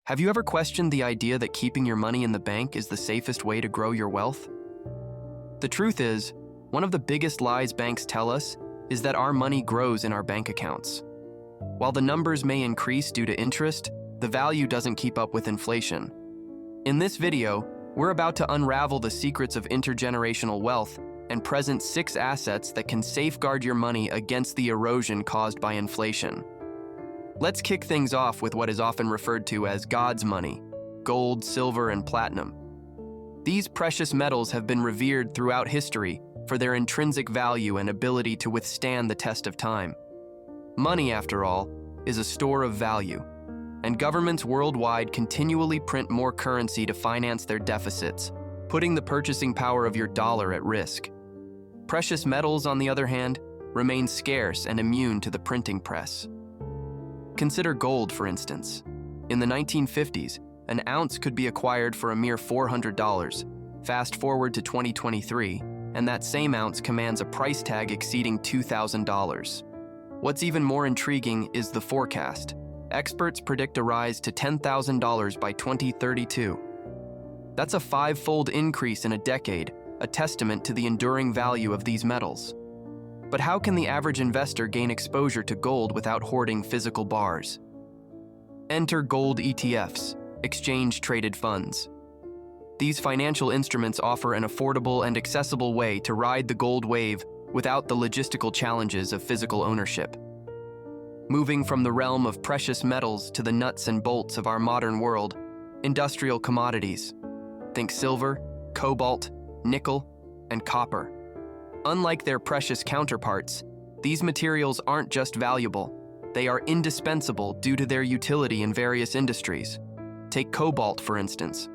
Have you ever questioned the idea that keeping your money in the bank is the safest way to grow your wealth? The truth is, one of the biggest lies banks tell us is that our money grows in our bank accounts. While the numbers may increase due to interest, the value doesn't keep up with inflation. In this video, we're about to unravel the secrets of intergenerational wealth and present 6 assets that can safeguard your money against the erosion caused by inflation. Let's kick things off with what is often referred to as God's money: gold, silver, and platinum. These precious metals have been revered throughout history for their intrinsic value and ability to withstand the test of time. Money, after all, is a store of value, and governments worldwide continually print more currency to finance their deficits, putting the purchasing power of your dollar at risk. Precious metals, on the other hand, remain scarce and immune to the printing press. Consider gold, for instance. In the 1950s, an ounce could be acquired for a mere $400. Fast forward to 2023, and that same ounce commands a price tag exceeding $2,000. What's even more intriguing is the forecast. Experts predict a rise to $10,000 by 2032. That's a 5-fold increase in a decade, a testament to the enduring value of these metals. But how can the average investor gain exposure to gold without hoarding physical bars? Enter gold ETFs, exchange-traded funds. These financial instruments offer an affordable and accessible way to ride the gold wave without the logistical challenges of physical ownership. Moving from the realm of precious metals to the nuts and bolts of our modern world, industrial commodities. Think silver, cobalt, nickel, and copper. Unlike their precious counterparts, these materials aren't just valuable, they are indispensable due to their utility in various industries. Take cobalt, for instance.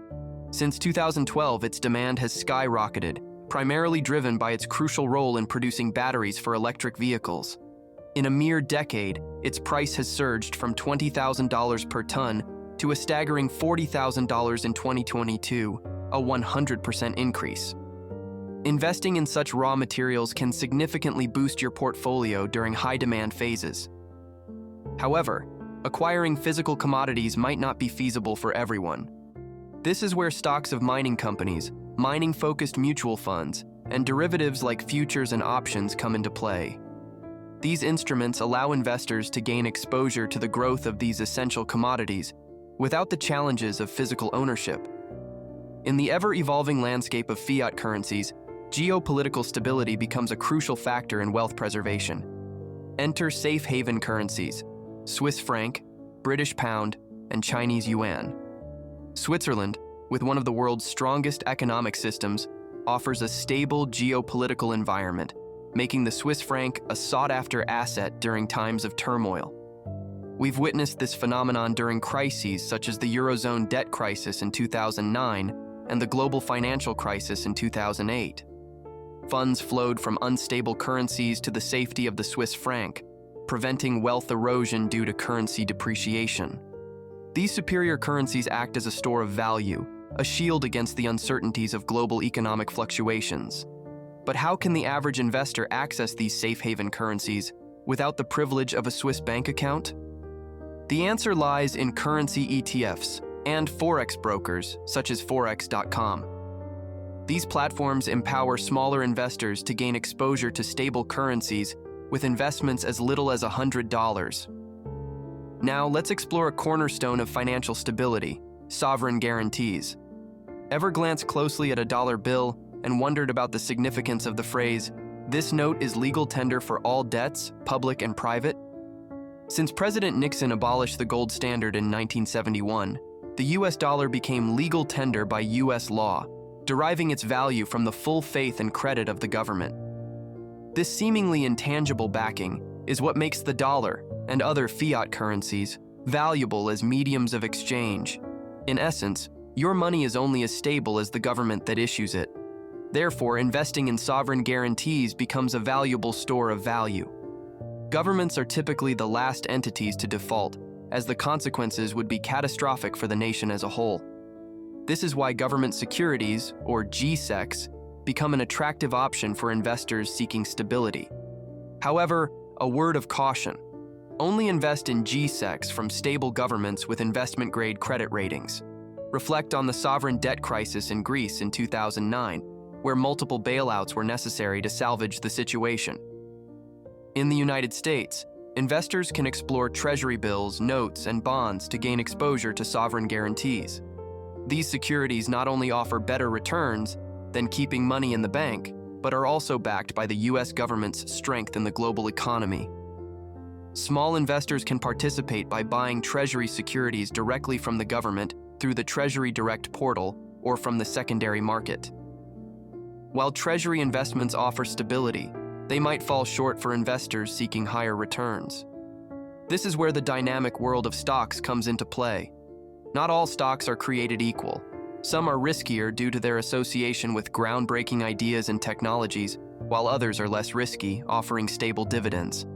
Since 2012, its demand has skyrocketed, primarily driven by its crucial role in producing batteries for electric vehicles. In a mere decade, its price has surged from $20,000 per ton to a staggering $40,000 in 2022, a 100% increase. Investing in such raw materials can significantly boost your portfolio during high-demand phases. However, acquiring physical commodities might not be feasible for everyone. This is where stocks of mining companies, mining-focused mutual funds, and derivatives like futures and options come into play. These instruments allow investors to gain exposure to the growth of these essential commodities without the challenges of physical ownership. In the ever-evolving landscape of fiat currencies, geopolitical stability becomes a crucial factor in wealth preservation. Enter safe haven currencies: Swiss franc, British pound, and Chinese yuan. Switzerland, with one of the world's strongest economic systems, offers a stable geopolitical environment, making the Swiss franc a sought-after asset during times of turmoil. We've witnessed this phenomenon during crises such as the Eurozone debt crisis in 2009 and the global financial crisis in 2008. Funds flowed from unstable currencies to the safety of the Swiss franc, preventing wealth erosion due to currency depreciation. These superior currencies act as a store of value, a shield against the uncertainties of global economic fluctuations. But how can the average investor access these safe haven currencies without the privilege of a Swiss bank account? The answer lies in currency ETFs and forex brokers such as forex.com. These platforms empower smaller investors to gain exposure to stable currencies with investments as little as $100. Now, let's explore a cornerstone of financial stability: sovereign guarantees. Ever glanced closely at a dollar bill and wondered about the significance of the phrase, "This note is legal tender for all debts, public and private"? Since President Nixon abolished the gold standard in 1971, the US dollar became legal tender by US law, deriving its value from the full faith and credit of the government. This seemingly intangible backing is what makes the dollar and other fiat currencies valuable as mediums of exchange. In essence, your money is only as stable as the government that issues it. Therefore, investing in sovereign guarantees becomes a valuable store of value. Governments are typically the last entities to default, as the consequences would be catastrophic for the nation as a whole. This is why government securities, or G-SECs, become an attractive option for investors seeking stability. However, a word of caution: Only invest in G-SECs from stable governments with investment-grade credit ratings. Reflect on the sovereign debt crisis in Greece in 2009, where multiple bailouts were necessary to salvage the situation. In the United States, investors can explore treasury bills, notes, and bonds to gain exposure to sovereign guarantees. These securities not only offer better returns than keeping money in the bank, but are also backed by the US government's strength in the global economy. Small investors can participate by buying treasury securities directly from the government through the Treasury Direct portal or from the secondary market. While treasury investments offer stability, they might fall short for investors seeking higher returns. This is where the dynamic world of stocks comes into play. Not all stocks are created equal. Some are riskier due to their association with groundbreaking ideas and technologies, while others are less risky, offering stable dividends.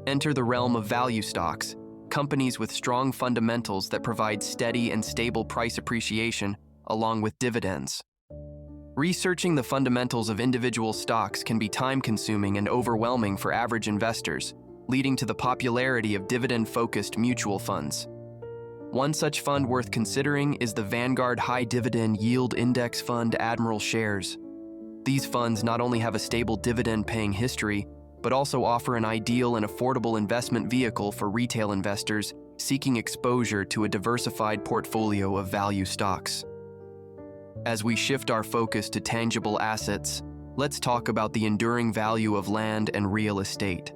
Enter the realm of value stocks, companies with strong fundamentals that provide steady and stable price appreciation along with dividends. Researching the fundamentals of individual stocks can be time-consuming and overwhelming for average investors, leading to the popularity of dividend-focused mutual funds. One such fund worth considering is the Vanguard High Dividend Yield Index Fund Admiral Shares. These funds not only have a stable dividend-paying history, but also offer an ideal and affordable investment vehicle for retail investors seeking exposure to a diversified portfolio of value stocks. As we shift our focus to tangible assets, let's talk about the enduring value of land and real estate.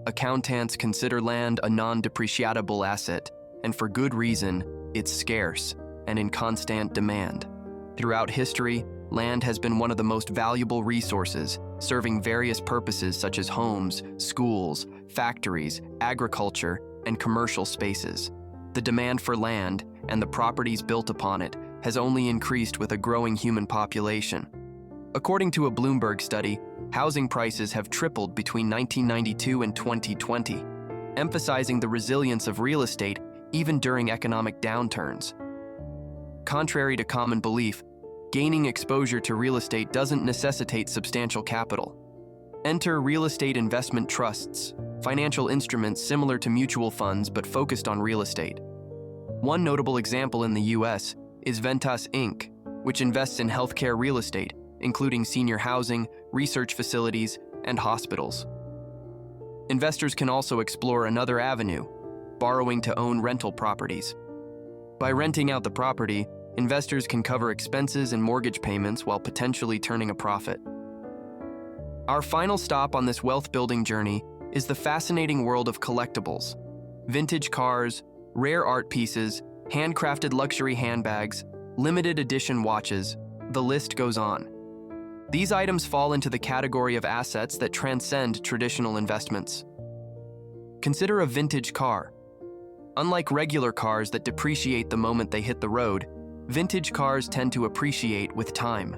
Accountants consider land a non-depreciable asset, and for good reason, it's scarce and in constant demand. Throughout history, land has been one of the most valuable resources, serving various purposes such as homes, schools, factories, agriculture, and commercial spaces. The demand for land and the properties built upon it has only increased with a growing human population. According to a Bloomberg study, housing prices have tripled between 1992 and 2020, emphasizing the resilience of real estate even during economic downturns. Contrary to common belief, gaining exposure to real estate doesn't necessitate substantial capital. Enter real estate investment trusts, financial instruments similar to mutual funds but focused on real estate. One notable example in the US is Ventas Inc., which invests in healthcare real estate, including senior housing, research facilities, and hospitals. Investors can also explore another avenue, borrowing to own rental properties. By renting out the property, investors can cover expenses and mortgage payments while potentially turning a profit. Our final stop on this wealth-building journey is the fascinating world of collectibles. Vintage cars, rare art pieces, handcrafted luxury handbags, limited edition watches, the list goes on. These items fall into the category of assets that transcend traditional investments. Consider a vintage car. Unlike regular cars that depreciate the moment they hit the road, vintage cars tend to appreciate with time.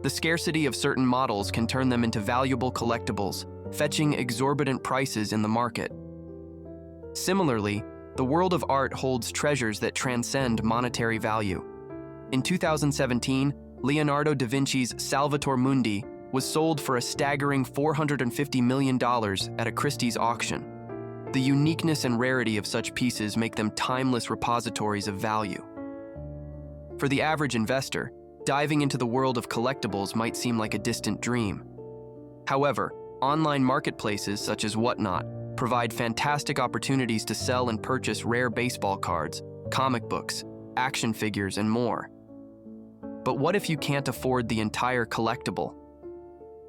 The scarcity of certain models can turn them into valuable collectibles, fetching exorbitant prices in the market. Similarly, the world of art holds treasures that transcend monetary value. In 2017, Leonardo da Vinci's Salvator Mundi was sold for a staggering $450 million at a Christie's auction. The uniqueness and rarity of such pieces make them timeless repositories of value. For the average investor, diving into the world of collectibles might seem like a distant dream. However, online marketplaces such as Whatnot provide fantastic opportunities to sell and purchase rare baseball cards, comic books, action figures, and more. But what if you can't afford the entire collectible?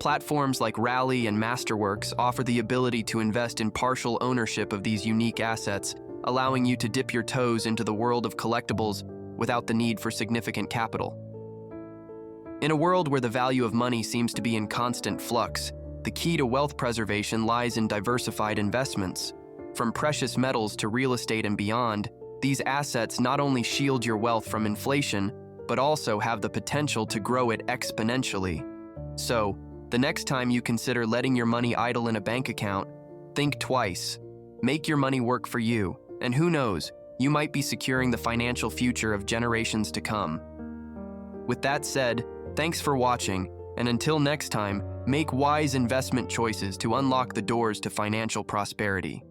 Platforms like Rally and Masterworks offer the ability to invest in partial ownership of these unique assets, allowing you to dip your toes into the world of collectibles without the need for significant capital. In a world where the value of money seems to be in constant flux, the key to wealth preservation lies in diversified investments. From precious metals to real estate and beyond, these assets not only shield your wealth from inflation, but also have the potential to grow it exponentially. So, the next time you consider letting your money idle in a bank account, think twice. Make your money work for you, and who knows, you might be securing the financial future of generations to come. With that said, thanks for watching, and until next time, make wise investment choices to unlock the doors to financial prosperity.